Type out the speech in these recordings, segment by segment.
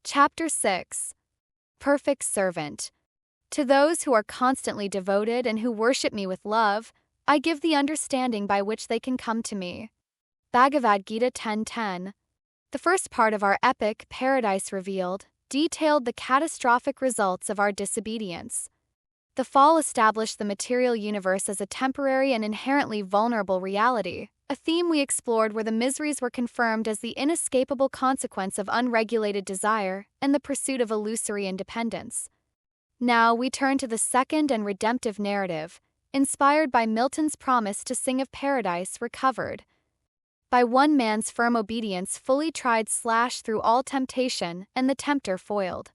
Chapter 6. Perfect Servant. To those who are constantly devoted and who worship me with love, I give the understanding by which they can come to me. Bhagavad Gita 10:10. The first part of our epic, Paradise Revealed, detailed the catastrophic results of our disobedience. The fall established the material universe as a temporary and inherently vulnerable reality, a theme we explored where the miseries were confirmed as the inescapable consequence of unregulated desire and the pursuit of illusory independence. Now we turn to the second and redemptive narrative, inspired by Milton's promise to sing of paradise recovered. By one man's firm obedience fully tried through all temptation, and the tempter foiled.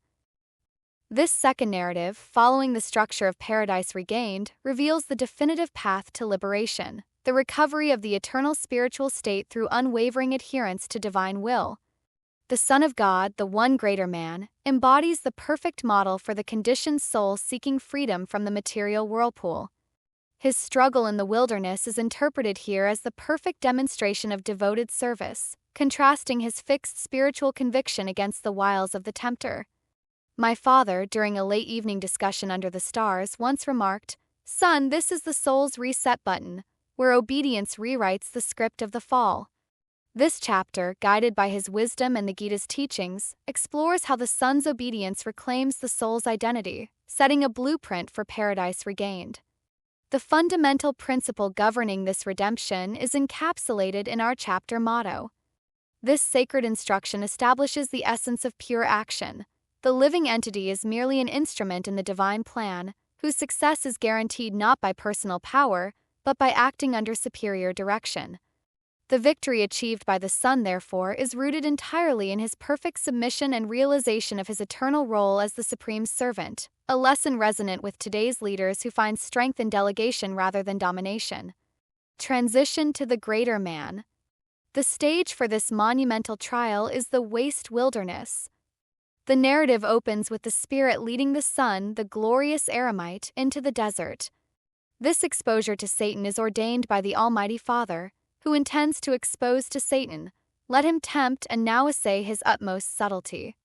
This second narrative, following the structure of Paradise Regained, reveals the definitive path to liberation, the recovery of the eternal spiritual state through unwavering adherence to divine will. The Son of God, the one greater man, embodies the perfect model for the conditioned soul seeking freedom from the material whirlpool. His struggle in the wilderness is interpreted here as the perfect demonstration of devoted service, contrasting his fixed spiritual conviction against the wiles of the tempter. My father, during a late evening discussion under the stars, once remarked, "Son, this is the soul's reset button, where obedience rewrites the script of the fall." This chapter, guided by his wisdom and the Gita's teachings, explores how the son's obedience reclaims the soul's identity, setting a blueprint for paradise regained. The fundamental principle governing this redemption is encapsulated in our chapter motto. This sacred instruction establishes the essence of pure action. The living entity is merely an instrument in the divine plan, whose success is guaranteed not by personal power, but by acting under superior direction. The victory achieved by the Son, therefore, is rooted entirely in his perfect submission and realization of his eternal role as the supreme servant, a lesson resonant with today's leaders who find strength in delegation rather than domination. Transition to the greater man. The stage for this monumental trial is the waste wilderness. The narrative opens with the Spirit leading the Son, the glorious eremite, into the desert. This exposure to Satan is ordained by the Almighty Father, who intends to expose to Satan, let him tempt and now essay his utmost subtlety.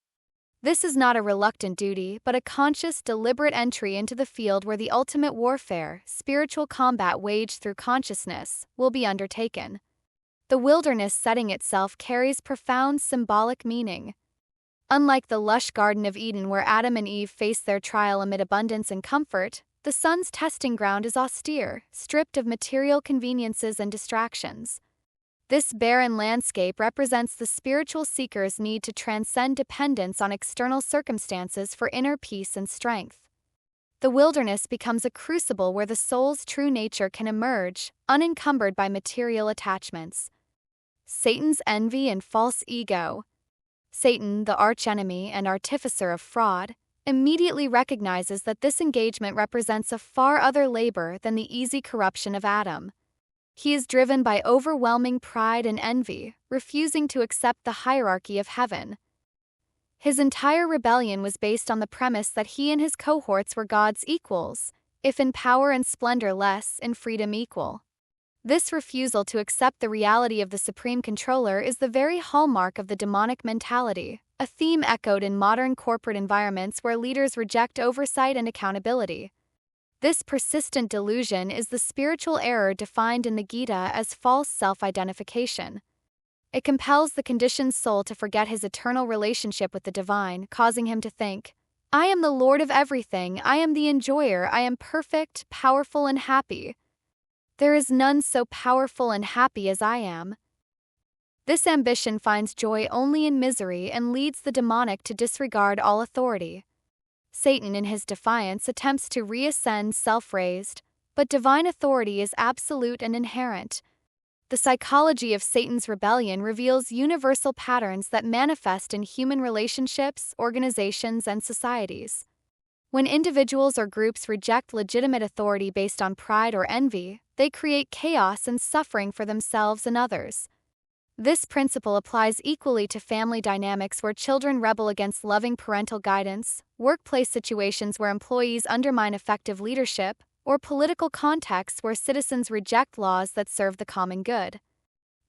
This is not a reluctant duty, but a conscious, deliberate entry into the field where the ultimate warfare, spiritual combat waged through consciousness, will be undertaken. The wilderness setting itself carries profound symbolic meaning. Unlike the lush Garden of Eden where Adam and Eve faced their trial amid abundance and comfort, the Son's testing ground is austere, stripped of material conveniences and distractions. This barren landscape represents the spiritual seeker's need to transcend dependence on external circumstances for inner peace and strength. The wilderness becomes a crucible where the soul's true nature can emerge, unencumbered by material attachments. Satan's envy and false ego. Satan, the archenemy and artificer of fraud, immediately recognizes that this engagement represents a far other labor than the easy corruption of Adam. He is driven by overwhelming pride and envy, refusing to accept the hierarchy of heaven. His entire rebellion was based on the premise that he and his cohorts were God's equals, if in power and splendor less, in freedom equal. This refusal to accept the reality of the supreme controller is the very hallmark of the demonic mentality, a theme echoed in modern corporate environments where leaders reject oversight and accountability. This persistent delusion is the spiritual error defined in the Gita as false self-identification. It compels the conditioned soul to forget his eternal relationship with the divine, causing him to think, "I am the Lord of everything, I am the enjoyer, I am perfect, powerful, and happy. There is none so powerful and happy as I am." This ambition finds joy only in misery and leads the demonic to disregard all authority. Satan, in his defiance, attempts to reascend self-raised, but divine authority is absolute and inherent. The psychology of Satan's rebellion reveals universal patterns that manifest in human relationships, organizations, and societies. When individuals or groups reject legitimate authority based on pride or envy, they create chaos and suffering for themselves and others. This principle applies equally to family dynamics where children rebel against loving parental guidance, workplace situations where employees undermine effective leadership, or political contexts where citizens reject laws that serve the common good.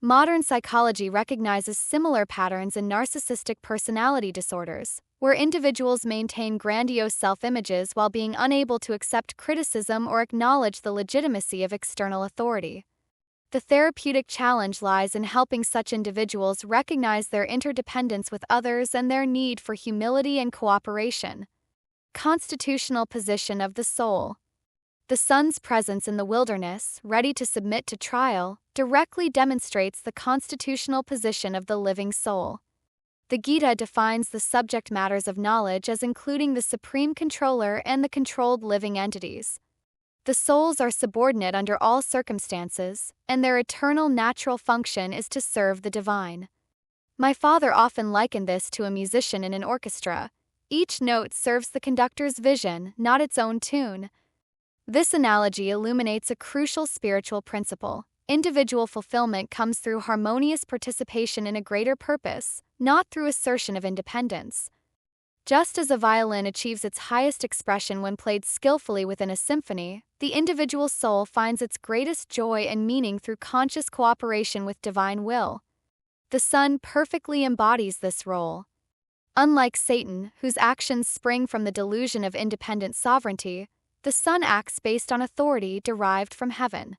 Modern psychology recognizes similar patterns in narcissistic personality disorders, where individuals maintain grandiose self-images while being unable to accept criticism or acknowledge the legitimacy of external authority. The therapeutic challenge lies in helping such individuals recognize their interdependence with others and their need for humility and cooperation. Constitutional position of the soul. The sun's presence in the wilderness, ready to submit to trial, directly demonstrates the constitutional position of the living soul. The Gita defines the subject matters of knowledge as including the supreme controller and the controlled living entities. The souls are subordinate under all circumstances, and their eternal natural function is to serve the divine. My father often likened this to a musician in an orchestra. Each note serves the conductor's vision, not its own tune. This analogy illuminates a crucial spiritual principle. Individual fulfillment comes through harmonious participation in a greater purpose, not through assertion of independence. Just as a violin achieves its highest expression when played skillfully within a symphony, the individual soul finds its greatest joy and meaning through conscious cooperation with divine will. The sun perfectly embodies this role. Unlike Satan, whose actions spring from the delusion of independent sovereignty, the sun acts based on authority derived from heaven.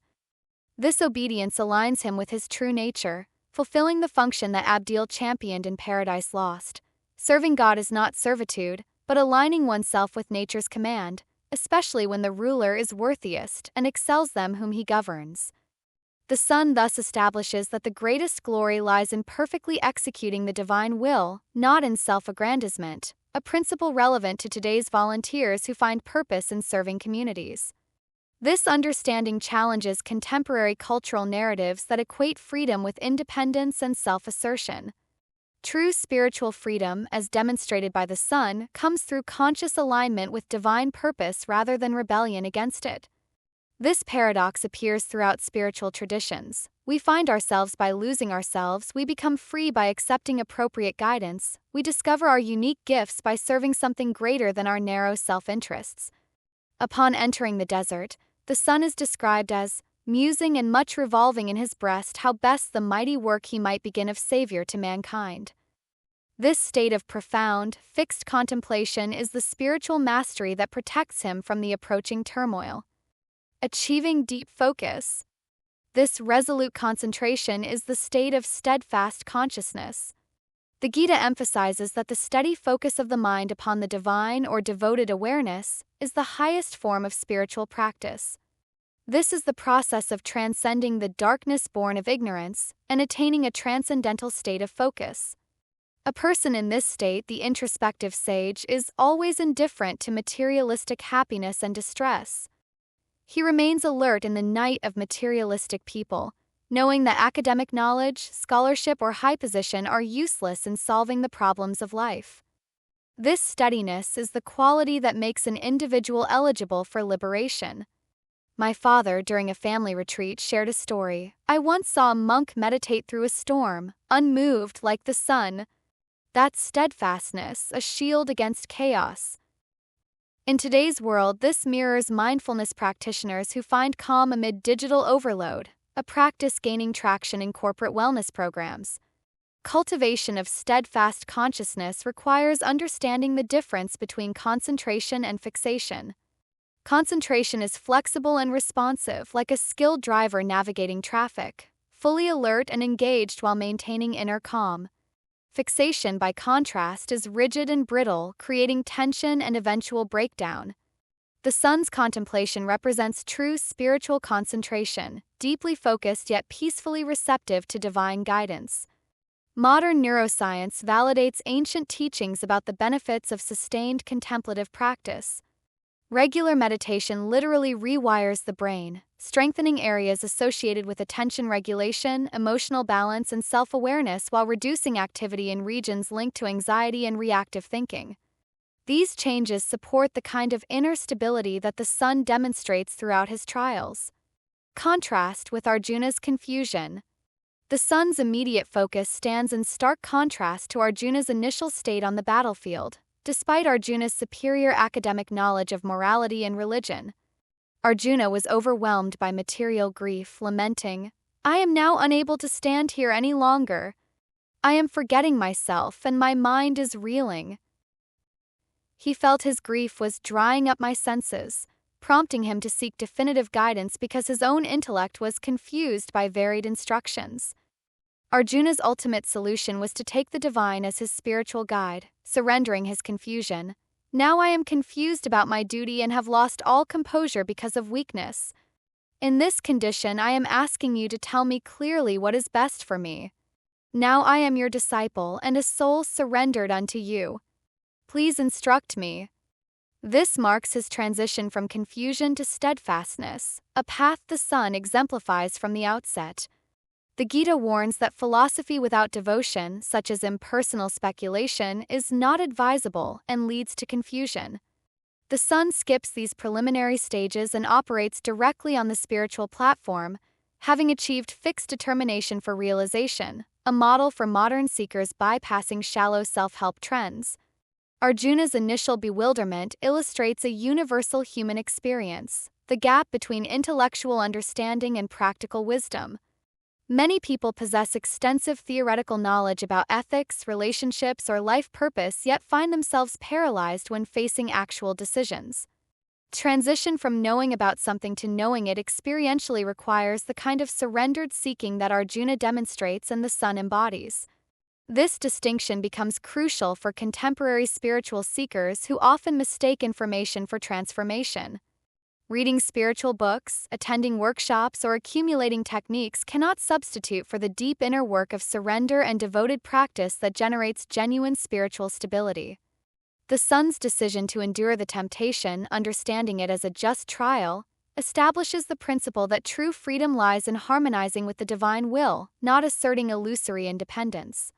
This obedience aligns him with his true nature, fulfilling the function that Abdiel championed in Paradise Lost. Serving God is not servitude, but aligning oneself with nature's command, especially when the ruler is worthiest and excels them whom he governs. The sun thus establishes that the greatest glory lies in perfectly executing the divine will, not in self-aggrandizement, a principle relevant to today's volunteers who find purpose in serving communities. This understanding challenges contemporary cultural narratives that equate freedom with independence and self-assertion. True spiritual freedom, as demonstrated by the sun, comes through conscious alignment with divine purpose rather than rebellion against it. This paradox appears throughout spiritual traditions. We find ourselves by losing ourselves, we become free by accepting appropriate guidance, we discover our unique gifts by serving something greater than our narrow self-interests. Upon entering the desert, the sun is described as musing and much revolving in his breast how best the mighty work he might begin of Savior to mankind. This state of profound, fixed contemplation is the spiritual mastery that protects him from the approaching turmoil. Achieving deep focus. This resolute concentration is the state of steadfast consciousness. The Gita emphasizes that the steady focus of the mind upon the divine or devoted awareness is the highest form of spiritual practice. This is the process of transcending the darkness born of ignorance and attaining a transcendental state of focus. A person in this state, the introspective sage, is always indifferent to materialistic happiness and distress. He remains alert in the night of materialistic people, knowing that academic knowledge, scholarship, or high position are useless in solving the problems of life. This steadiness is the quality that makes an individual eligible for liberation. My father, during a family retreat, shared a story. I once saw a monk meditate through a storm, unmoved like the sun. That's steadfastness, a shield against chaos. In today's world, this mirrors mindfulness practitioners who find calm amid digital overload, a practice gaining traction in corporate wellness programs. Cultivation of steadfast consciousness requires understanding the difference between concentration and fixation. Concentration is flexible and responsive, like a skilled driver navigating traffic, fully alert and engaged while maintaining inner calm. Fixation, by contrast, is rigid and brittle, creating tension and eventual breakdown. The sun's contemplation represents true spiritual concentration, deeply focused yet peacefully receptive to divine guidance. Modern neuroscience validates ancient teachings about the benefits of sustained contemplative practice. Regular meditation literally rewires the brain, strengthening areas associated with attention regulation, emotional balance, and self-awareness while reducing activity in regions linked to anxiety and reactive thinking. These changes support the kind of inner stability that the sun demonstrates throughout his trials. Contrast with Arjuna's confusion. The sun's immediate focus stands in stark contrast to Arjuna's initial state on the battlefield. Despite Arjuna's superior academic knowledge of morality and religion, Arjuna was overwhelmed by material grief, lamenting, I am now unable to stand here any longer. I am forgetting myself, and my mind is reeling. He felt his grief was drying up my senses, prompting him to seek definitive guidance because his own intellect was confused by varied instructions. Arjuna's ultimate solution was to take the divine as his spiritual guide, surrendering his confusion. Now I am confused about my duty and have lost all composure because of weakness. In this condition, I am asking you to tell me clearly what is best for me. Now I am your disciple and a soul surrendered unto you. Please instruct me. This marks his transition from confusion to steadfastness, a path the Son exemplifies from the outset. The Gita warns that philosophy without devotion, such as impersonal speculation, is not advisable and leads to confusion. The Son skips these preliminary stages and operates directly on the spiritual platform, having achieved fixed determination for realization, a model for modern seekers bypassing shallow self-help trends. Arjuna's initial bewilderment illustrates a universal human experience, the gap between intellectual understanding and practical wisdom. Many people possess extensive theoretical knowledge about ethics, relationships, or life purpose, yet find themselves paralyzed when facing actual decisions. Transition from knowing about something to knowing it experientially requires the kind of surrendered seeking that Arjuna demonstrates and the Son embodies. This distinction becomes crucial for contemporary spiritual seekers who often mistake information for transformation. Reading spiritual books, attending workshops, or accumulating techniques cannot substitute for the deep inner work of surrender and devoted practice that generates genuine spiritual stability. The Son's decision to endure the temptation, understanding it as a just trial, establishes the principle that true freedom lies in harmonizing with the divine will, not asserting illusory independence.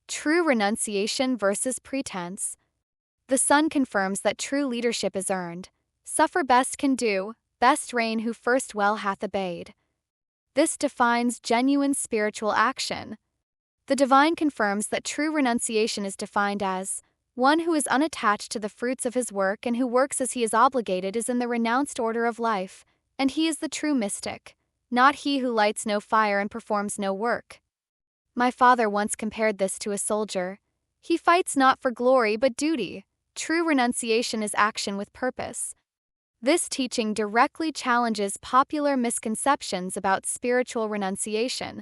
True renunciation versus pretense. The Son confirms that true leadership is earned. Suffer best can do, best reign who first well hath obeyed. This defines genuine spiritual action. The divine confirms that true renunciation is defined as one who is unattached to the fruits of his work and who works as he is obligated is in the renounced order of life, and he is the true mystic, not he who lights no fire and performs no work. My father once compared this to a soldier. He fights not for glory but duty. True renunciation is action with purpose. This teaching directly challenges popular misconceptions about spiritual renunciation.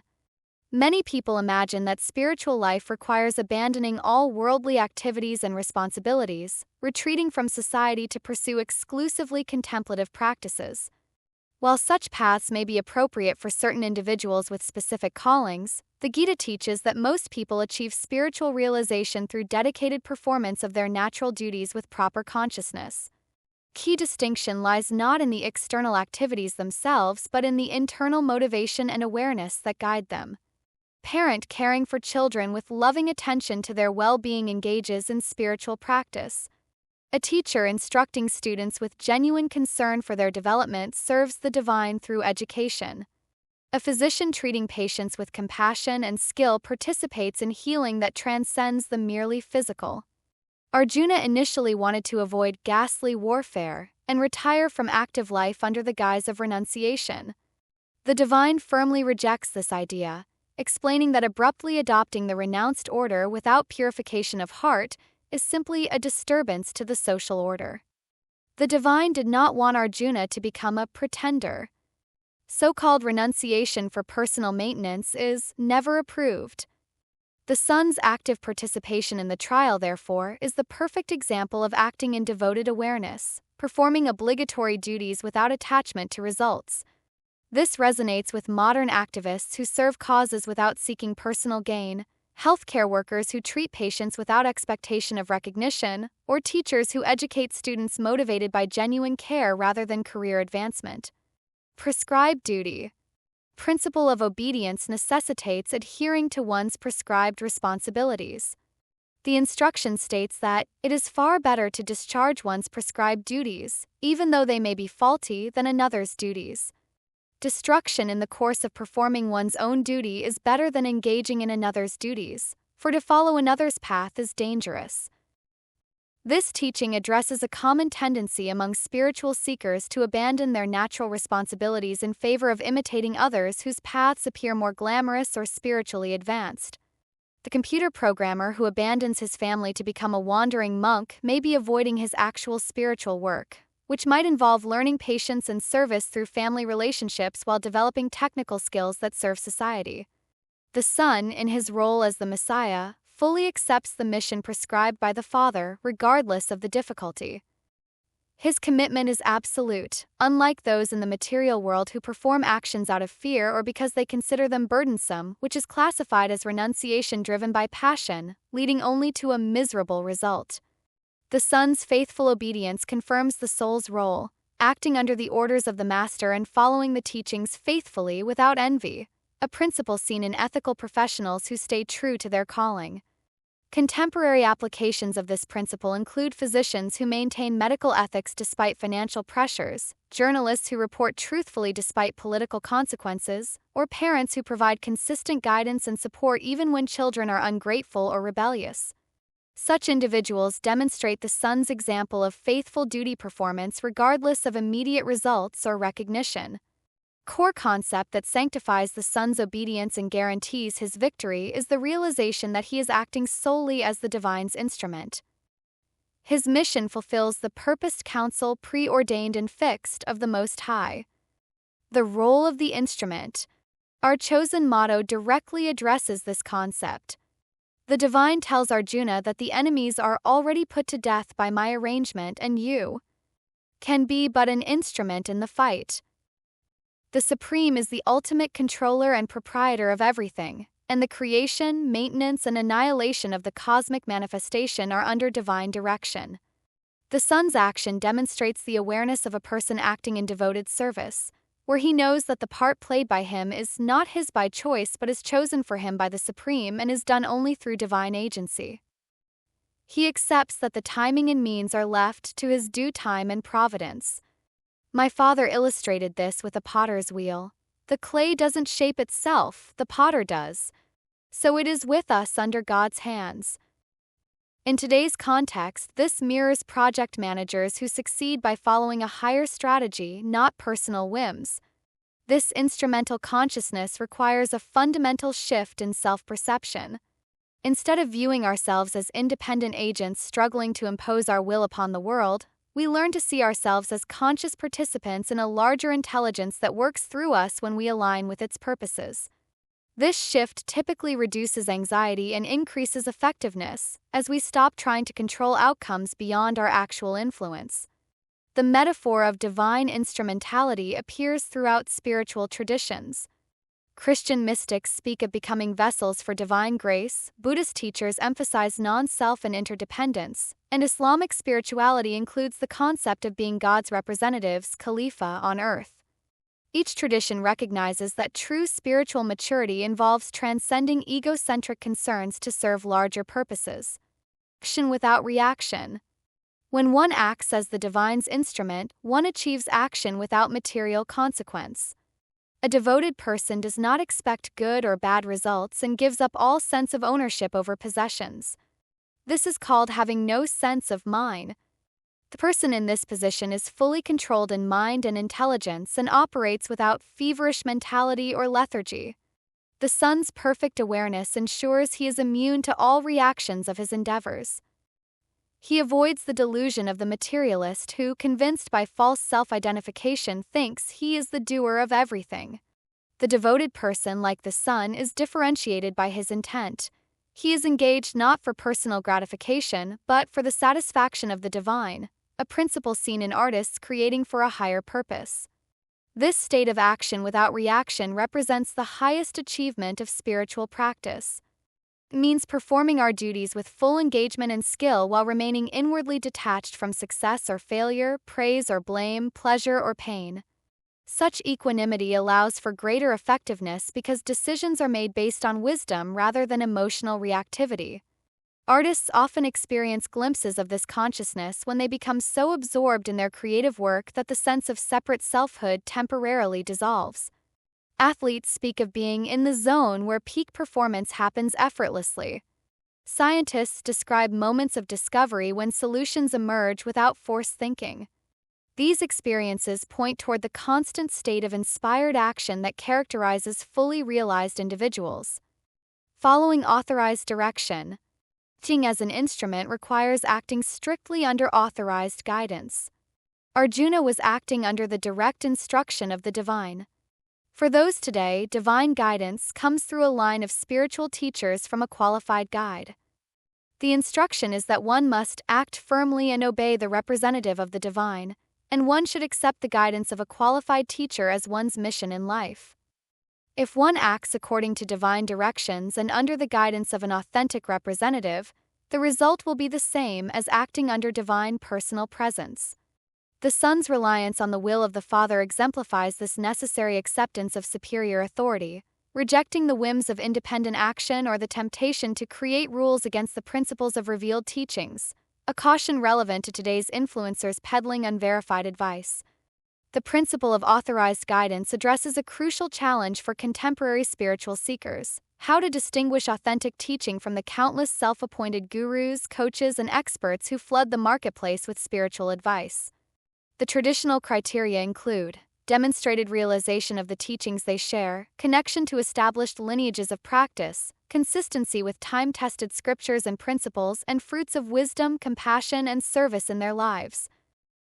Many people imagine that spiritual life requires abandoning all worldly activities and responsibilities, retreating from society to pursue exclusively contemplative practices. While such paths may be appropriate for certain individuals with specific callings, the Gita teaches that most people achieve spiritual realization through dedicated performance of their natural duties with proper consciousness. Key distinction lies not in the external activities themselves but in the internal motivation and awareness that guide them. Parent caring for children with loving attention to their well-being engages in spiritual practice. A teacher instructing students with genuine concern for their development serves the divine through education. A physician treating patients with compassion and skill participates in healing that transcends the merely physical. Arjuna initially wanted to avoid ghastly warfare and retire from active life under the guise of renunciation. The divine firmly rejects this idea, explaining that abruptly adopting the renounced order without purification of heart is simply a disturbance to the social order. The divine did not want Arjuna to become a pretender. So-called renunciation for personal maintenance is never approved. The Son's active participation in the trial, therefore, is the perfect example of acting in devoted awareness, performing obligatory duties without attachment to results. This resonates with modern activists who serve causes without seeking personal gain, healthcare workers who treat patients without expectation of recognition, or teachers who educate students motivated by genuine care rather than career advancement. Prescribed duty. Principle of obedience necessitates adhering to one's prescribed responsibilities. The instruction states that it is far better to discharge one's prescribed duties, even though they may be faulty, than another's duties. Destruction in the course of performing one's own duty is better than engaging in another's duties, for to follow another's path is dangerous. This teaching addresses a common tendency among spiritual seekers to abandon their natural responsibilities in favor of imitating others whose paths appear more glamorous or spiritually advanced. The computer programmer who abandons his family to become a wandering monk may be avoiding his actual spiritual work, which might involve learning patience and service through family relationships while developing technical skills that serve society. The Son, in his role as the Messiah, fully accepts the mission prescribed by the Father, regardless of the difficulty. His commitment is absolute, unlike those in the material world who perform actions out of fear or because they consider them burdensome, which is classified as renunciation driven by passion, leading only to a miserable result. The Son's faithful obedience confirms the soul's role, acting under the orders of the Master and following the teachings faithfully without envy, a principle seen in ethical professionals who stay true to their calling. Contemporary applications of this principle include physicians who maintain medical ethics despite financial pressures, journalists who report truthfully despite political consequences, or parents who provide consistent guidance and support even when children are ungrateful or rebellious. Such individuals demonstrate the Son's example of faithful duty performance regardless of immediate results or recognition. Core concept that sanctifies the Son's obedience and guarantees his victory is the realization that he is acting solely as the divine's instrument. His mission fulfills the purposed counsel preordained and fixed of the Most High. The role of the instrument. Our chosen motto directly addresses this concept. The divine tells Arjuna that the enemies are already put to death by my arrangement and you can be but an instrument in the fight. The Supreme is the ultimate controller and proprietor of everything, and the creation, maintenance, and annihilation of the cosmic manifestation are under divine direction. The Son's action demonstrates the awareness of a person acting in devoted service, where he knows that the part played by him is not his by choice but is chosen for him by the Supreme and is done only through divine agency. He accepts that the timing and means are left to his due time and providence. My father illustrated this with a potter's wheel. The clay doesn't shape itself, the potter does. So it is with us under God's hands. In today's context, this mirrors project managers who succeed by following a higher strategy, not personal whims. This instrumental consciousness requires a fundamental shift in self-perception. Instead of viewing ourselves as independent agents struggling to impose our will upon the world, we learn to see ourselves as conscious participants in a larger intelligence that works through us when we align with its purposes. This shift typically reduces anxiety and increases effectiveness, as we stop trying to control outcomes beyond our actual influence. The metaphor of divine instrumentality appears throughout spiritual traditions. Christian mystics speak of becoming vessels for divine grace, Buddhist teachers emphasize non-self and interdependence, and Islamic spirituality includes the concept of being God's representatives, Khalifa, on earth. Each tradition recognizes that true spiritual maturity involves transcending egocentric concerns to serve larger purposes. Action without reaction. When one acts as the divine's instrument, one achieves action without material consequence. A devoted person does not expect good or bad results and gives up all sense of ownership over possessions. This is called having no sense of mine. The person in this position is fully controlled in mind and intelligence and operates without feverish mentality or lethargy. The Son's perfect awareness ensures he is immune to all reactions of his endeavors. He avoids the delusion of the materialist who, convinced by false self-identification, thinks he is the doer of everything. The devoted person, like the Son, is differentiated by his intent. He is engaged not for personal gratification, but for the satisfaction of the divine, a principle seen in artists creating for a higher purpose. This state of action without reaction represents the highest achievement of spiritual practice. It means performing our duties with full engagement and skill while remaining inwardly detached from success or failure, praise or blame, pleasure or pain. Such equanimity allows for greater effectiveness because decisions are made based on wisdom rather than emotional reactivity. Artists often experience glimpses of this consciousness when they become so absorbed in their creative work that the sense of separate selfhood temporarily dissolves. Athletes speak of being in the zone where peak performance happens effortlessly. Scientists describe moments of discovery when solutions emerge without forced thinking. These experiences point toward the constant state of inspired action that characterizes fully realized individuals. Following authorized direction. Acting as an instrument requires acting strictly under authorized guidance. Arjuna was acting under the direct instruction of the divine. For those today, divine guidance comes through a line of spiritual teachers from a qualified guide. The instruction is that one must act firmly and obey the representative of the divine, and one should accept the guidance of a qualified teacher as one's mission in life. If one acts according to divine directions and under the guidance of an authentic representative, the result will be the same as acting under divine personal presence. The Son's reliance on the will of the Father exemplifies this necessary acceptance of superior authority, rejecting the whims of independent action or the temptation to create rules against the principles of revealed teachings, a caution relevant to today's influencers peddling unverified advice. The principle of authorized guidance addresses a crucial challenge for contemporary spiritual seekers: how to distinguish authentic teaching from the countless self-appointed gurus, coaches, and experts who flood the marketplace with spiritual advice. The traditional criteria include demonstrated realization of the teachings they share, connection to established lineages of practice, consistency with time-tested scriptures and principles, and fruits of wisdom, compassion, and service in their lives.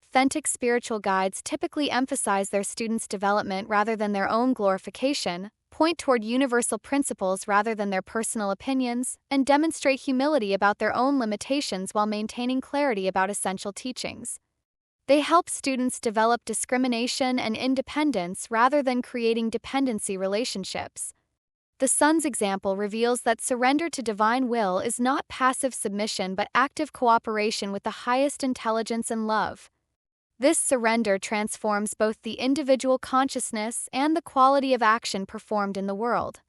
Authentic spiritual guides typically emphasize their students' development rather than their own glorification, point toward universal principles rather than their personal opinions, and demonstrate humility about their own limitations while maintaining clarity about essential teachings. They help students develop discrimination and independence rather than creating dependency relationships. The Son's example reveals that surrender to divine will is not passive submission but active cooperation with the highest intelligence and love. This surrender transforms both the individual consciousness and the quality of action performed in the world.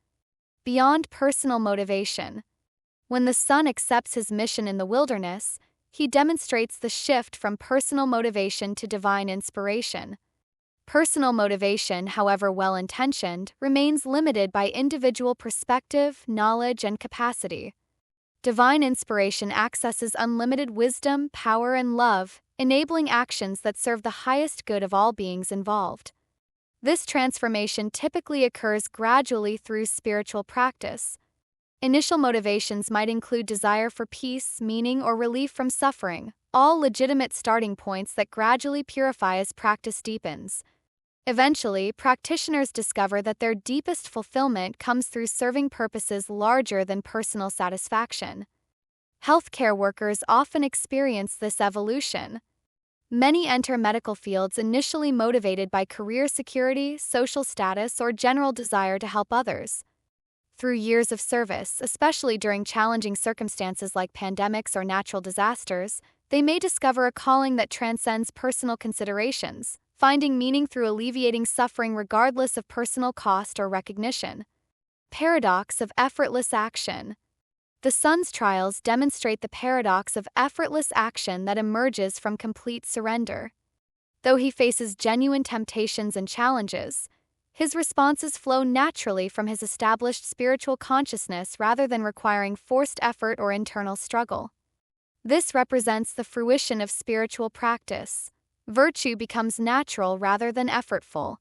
Beyond personal motivation. When the Son accepts his mission in the wilderness, he demonstrates the shift from personal motivation to divine inspiration. Personal motivation, however well-intentioned, remains limited by individual perspective, knowledge, and capacity. Divine inspiration accesses unlimited wisdom, power, and love, enabling actions that serve the highest good of all beings involved. This transformation typically occurs gradually through spiritual practice. Initial motivations might include desire for peace, meaning, or relief from suffering, all legitimate starting points that gradually purify as practice deepens. Eventually, practitioners discover that their deepest fulfillment comes through serving purposes larger than personal satisfaction. Healthcare workers often experience this evolution. Many enter medical fields initially motivated by career security, social status, or general desire to help others. Through years of service, especially during challenging circumstances like pandemics or natural disasters, they may discover a calling that transcends personal considerations, finding meaning through alleviating suffering regardless of personal cost or recognition. Paradox of effortless action. The Son's trials demonstrate the paradox of effortless action that emerges from complete surrender. Though he faces genuine temptations and challenges, his responses flow naturally from his established spiritual consciousness rather than requiring forced effort or internal struggle. This represents the fruition of spiritual practice. Virtue becomes natural rather than effortful.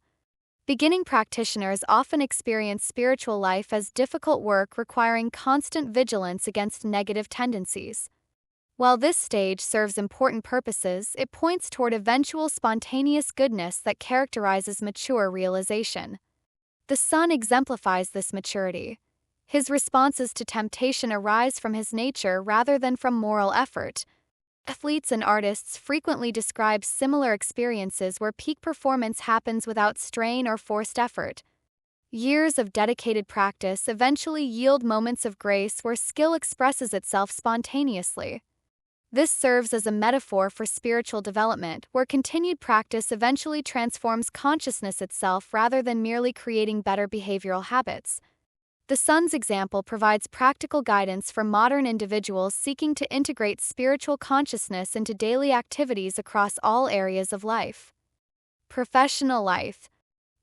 Beginning practitioners often experience spiritual life as difficult work requiring constant vigilance against negative tendencies. While this stage serves important purposes, it points toward eventual spontaneous goodness that characterizes mature realization. The Son exemplifies this maturity. His responses to temptation arise from his nature rather than from moral effort. Athletes and artists frequently describe similar experiences where peak performance happens without strain or forced effort. Years of dedicated practice eventually yield moments of grace where skill expresses itself spontaneously. This serves as a metaphor for spiritual development, where continued practice eventually transforms consciousness itself rather than merely creating better behavioral habits. The Son's example provides practical guidance for modern individuals seeking to integrate spiritual consciousness into daily activities across all areas of life. Professional life.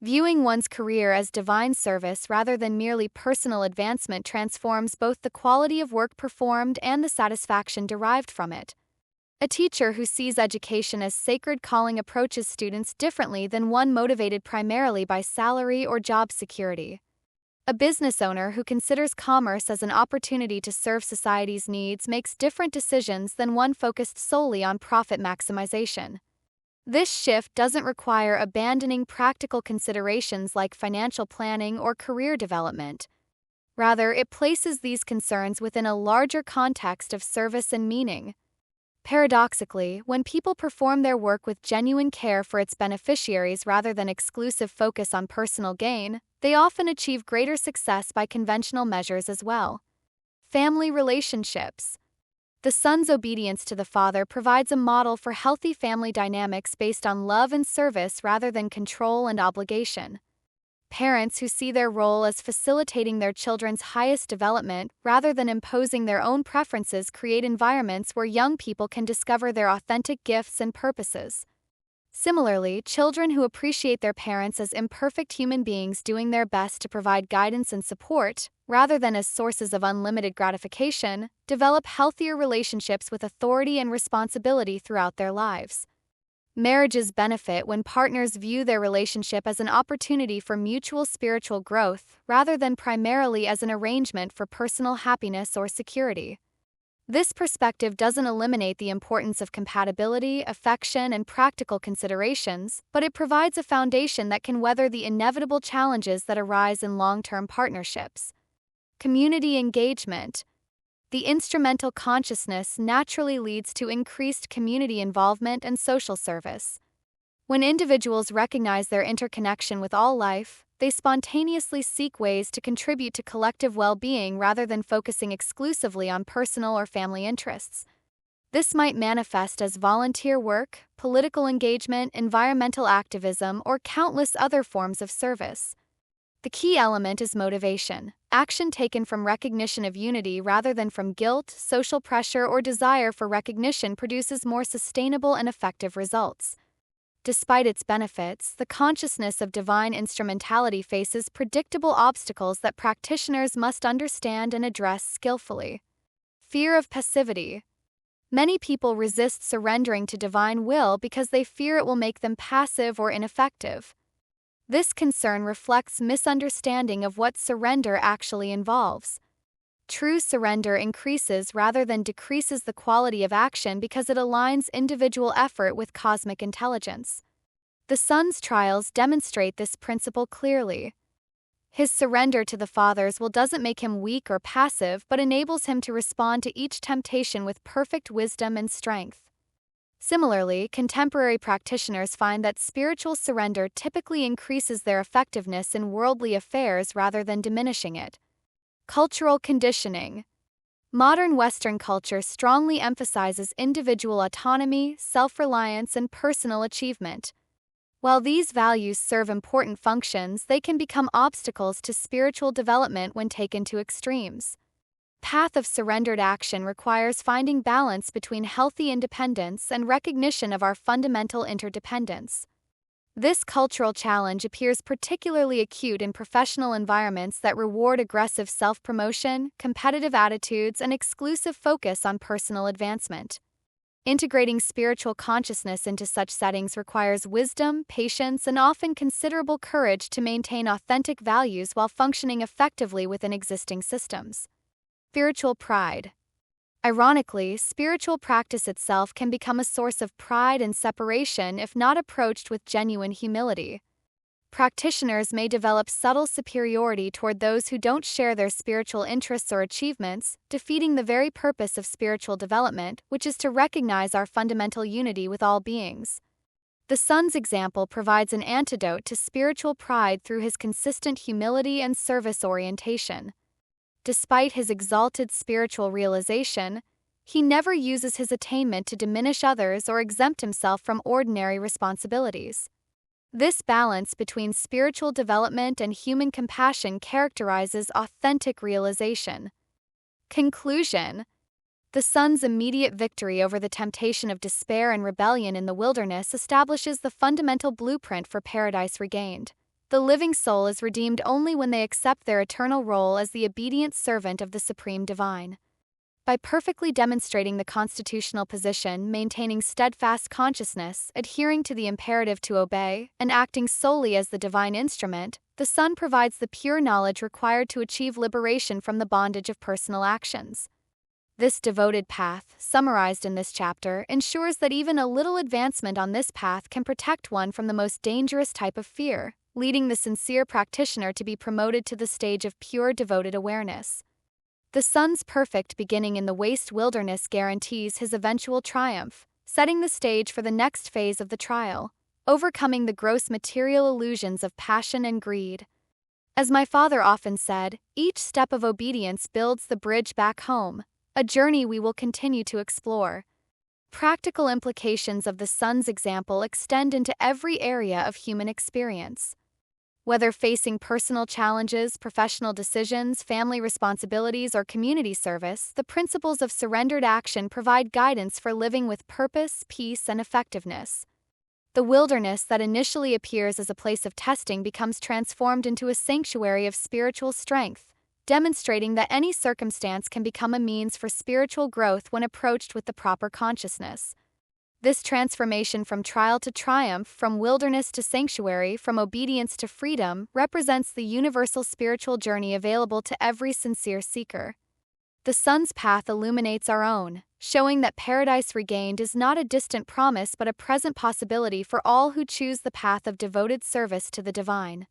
Viewing one's career as divine service rather than merely personal advancement transforms both the quality of work performed and the satisfaction derived from it. A teacher who sees education as sacred calling approaches students differently than one motivated primarily by salary or job security. A business owner who considers commerce as an opportunity to serve society's needs makes different decisions than one focused solely on profit maximization. This shift doesn't require abandoning practical considerations like financial planning or career development. Rather, it places these concerns within a larger context of service and meaning. Paradoxically, when people perform their work with genuine care for its beneficiaries rather than exclusive focus on personal gain, they often achieve greater success by conventional measures as well. Family relationships. The son's obedience to the father provides a model for healthy family dynamics based on love and service rather than control and obligation. Parents who see their role as facilitating their children's highest development rather than imposing their own preferences create environments where young people can discover their authentic gifts and purposes. Similarly, children who appreciate their parents as imperfect human beings doing their best to provide guidance and support, rather than as sources of unlimited gratification, develop healthier relationships with authority and responsibility throughout their lives. Marriages benefit when partners view their relationship as an opportunity for mutual spiritual growth rather than primarily as an arrangement for personal happiness or security. This perspective doesn't eliminate the importance of compatibility, affection, and practical considerations, but it provides a foundation that can weather the inevitable challenges that arise in long-term partnerships. Community engagement. The instrumental consciousness naturally leads to increased community involvement and social service. When individuals recognize their interconnection with all life, they spontaneously seek ways to contribute to collective well-being rather than focusing exclusively on personal or family interests. This might manifest as volunteer work, political engagement, environmental activism, or countless other forms of service. The key element is motivation, action taken from recognition of unity rather than from guilt, social pressure, or desire for recognition produces more sustainable and effective results. Despite its benefits, the consciousness of divine instrumentality faces predictable obstacles that practitioners must understand and address skillfully. Fear of passivity. Many people resist surrendering to divine will because they fear it will make them passive or ineffective. This concern reflects misunderstanding of what surrender actually involves. True surrender increases rather than decreases the quality of action because it aligns individual effort with cosmic intelligence. The son's trials demonstrate this principle clearly. His surrender to the Father's will doesn't make him weak or passive but enables him to respond to each temptation with perfect wisdom and strength. Similarly, contemporary practitioners find that spiritual surrender typically increases their effectiveness in worldly affairs rather than diminishing it. Cultural conditioning. Modern Western culture strongly emphasizes individual autonomy, self-reliance, and personal achievement. While these values serve important functions, they can become obstacles to spiritual development when taken to extremes. Path of surrendered action requires finding balance between healthy independence and recognition of our fundamental interdependence. This cultural challenge appears particularly acute in professional environments that reward aggressive self-promotion, competitive attitudes, and exclusive focus on personal advancement. Integrating spiritual consciousness into such settings requires wisdom, patience, and often considerable courage to maintain authentic values while functioning effectively within existing systems. Spiritual pride. Ironically, spiritual practice itself can become a source of pride and separation if not approached with genuine humility. Practitioners may develop subtle superiority toward those who don't share their spiritual interests or achievements, defeating the very purpose of spiritual development, which is to recognize our fundamental unity with all beings. The son's example provides an antidote to spiritual pride through his consistent humility and service orientation. Despite his exalted spiritual realization, he never uses his attainment to diminish others or exempt himself from ordinary responsibilities. This balance between spiritual development and human compassion characterizes authentic realization. Conclusion. The son's immediate victory over the temptation of despair and rebellion in the wilderness establishes the fundamental blueprint for paradise regained. The living soul is redeemed only when they accept their eternal role as the obedient servant of the Supreme Divine. By perfectly demonstrating the constitutional position, maintaining steadfast consciousness, adhering to the imperative to obey, and acting solely as the divine instrument, the Son provides the pure knowledge required to achieve liberation from the bondage of personal actions. This devoted path, summarized in this chapter, ensures that even a little advancement on this path can protect one from the most dangerous type of fear, leading the sincere practitioner to be promoted to the stage of pure devoted awareness. The Son's perfect beginning in the waste wilderness guarantees his eventual triumph, setting the stage for the next phase of the trial, overcoming the gross material illusions of passion and greed. As my father often said, each step of obedience builds the bridge back home, a journey we will continue to explore. Practical implications of the Son's example extend into every area of human experience. Whether facing personal challenges, professional decisions, family responsibilities, or community service, the principles of surrendered action provide guidance for living with purpose, peace, and effectiveness. The wilderness that initially appears as a place of testing becomes transformed into a sanctuary of spiritual strength, demonstrating that any circumstance can become a means for spiritual growth when approached with the proper consciousness. This transformation from trial to triumph, from wilderness to sanctuary, from obedience to freedom, represents the universal spiritual journey available to every sincere seeker. The Son's path illuminates our own, showing that paradise regained is not a distant promise but a present possibility for all who choose the path of devoted service to the divine.